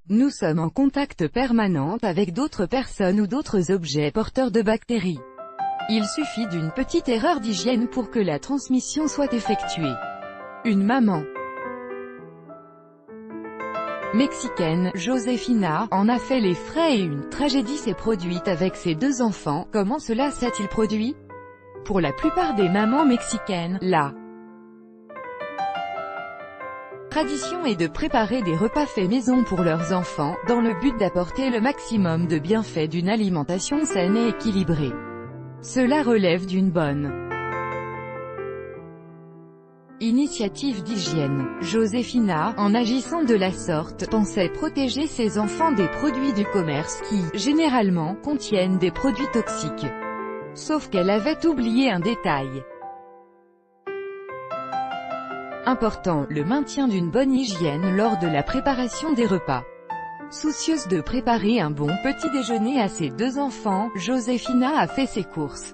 Nous sommes en contact permanent avec d'autres personnes ou d'autres objets porteurs de bactéries. Il suffit d'une petite erreur d'hygiène pour que la transmission soit effectuée. Une maman mexicaine, Josefina, en a fait les frais et une tragédie s'est produite avec ses 2 enfants. Comment cela s'est-il produit? Pour la plupart des mamans mexicaines, la tradition est de préparer des repas faits maison pour leurs enfants, dans le but d'apporter le maximum de bienfaits d'une alimentation saine et équilibrée. Cela relève d'une bonne initiative d'hygiène. Josefina, en agissant de la sorte, pensait protéger ses enfants des produits du commerce qui, généralement, contiennent des produits toxiques. Sauf qu'elle avait oublié un détail important, le maintien d'une bonne hygiène lors de la préparation des repas. Soucieuse de préparer un bon petit déjeuner à ses 2 enfants, Josefina a fait ses courses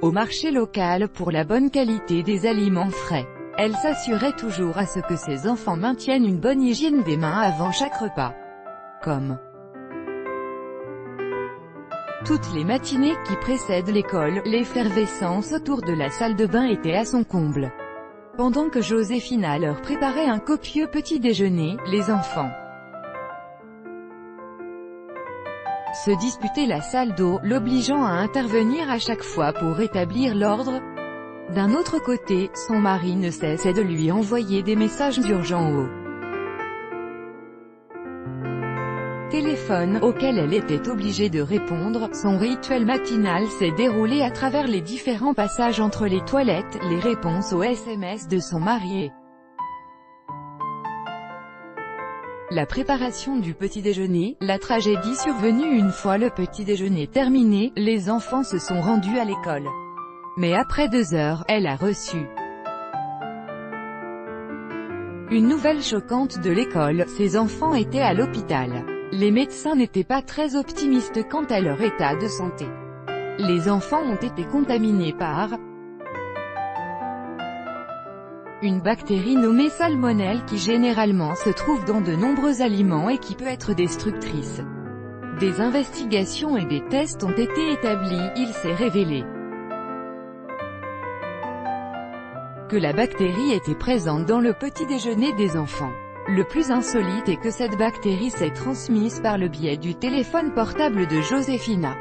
au marché local pour la bonne qualité des aliments frais. Elle s'assurait toujours à ce que ses enfants maintiennent une bonne hygiène des mains avant chaque repas. Comme toutes les matinées qui précèdent l'école, l'effervescence autour de la salle de bain était à son comble. Pendant que Josefina leur préparait un copieux petit déjeuner, les enfants se disputaient la salle d'eau, l'obligeant à intervenir à chaque fois pour rétablir l'ordre. D'un autre côté, son mari ne cessait de lui envoyer des messages urgents au téléphone, auquel elle était obligée de répondre. Son rituel matinal s'est déroulé à travers les différents passages entre les toilettes, les réponses aux SMS de son mari et la préparation du petit déjeuner. La tragédie survenue une fois le petit déjeuner terminé, les enfants se sont rendus à l'école. Mais après 2 heures, elle a reçu une nouvelle choquante de l'école: ses enfants étaient à l'hôpital. Les médecins n'étaient pas très optimistes quant à leur état de santé. Les enfants ont été contaminés par une bactérie nommée salmonelle qui généralement se trouve dans de nombreux aliments et qui peut être destructrice. Des investigations et des tests ont été établis. Il s'est révélé que la bactérie était présente dans le petit déjeuner des enfants. Le plus insolite est que cette bactérie s'est transmise par le biais du téléphone portable de Josefina,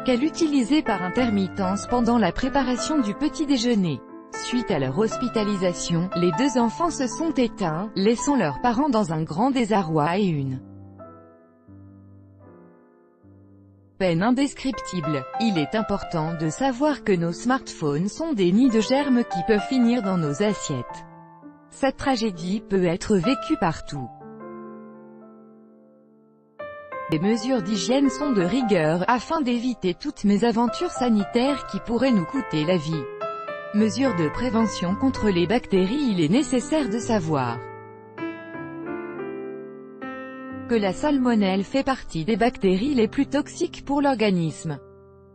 qu'elle utilisait par intermittence pendant la préparation du petit déjeuner. Suite à leur hospitalisation, les 2 enfants se sont éteints, laissant leurs parents dans un grand désarroi et une peine indescriptible. Il est important de savoir que nos smartphones sont des nids de germes qui peuvent finir dans nos assiettes. Cette tragédie peut être vécue partout. Des mesures d'hygiène sont de rigueur, afin d'éviter toutes mésaventures sanitaires qui pourraient nous coûter la vie. Mesures de prévention contre les bactéries. Il est nécessaire de savoir que la salmonelle fait partie des bactéries les plus toxiques pour l'organisme.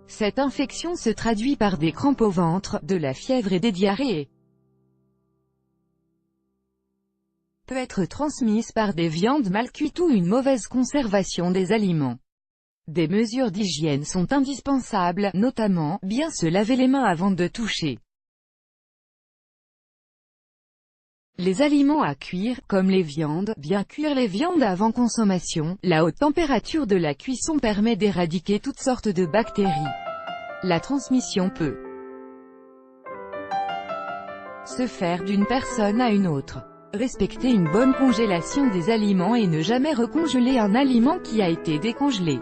Cette infection se traduit par des crampes au ventre, de la fièvre et des diarrhées. Peut être transmise par des viandes mal cuites ou une mauvaise conservation des aliments. Des mesures d'hygiène sont indispensables, notamment, bien se laver les mains avant de toucher les aliments à cuire, comme les viandes. Bien cuire les viandes avant consommation. La haute température de la cuisson permet d'éradiquer toutes sortes de bactéries. La transmission peut se faire d'une personne à une autre. Respecter une bonne congélation des aliments et ne jamais recongeler un aliment qui a été décongelé.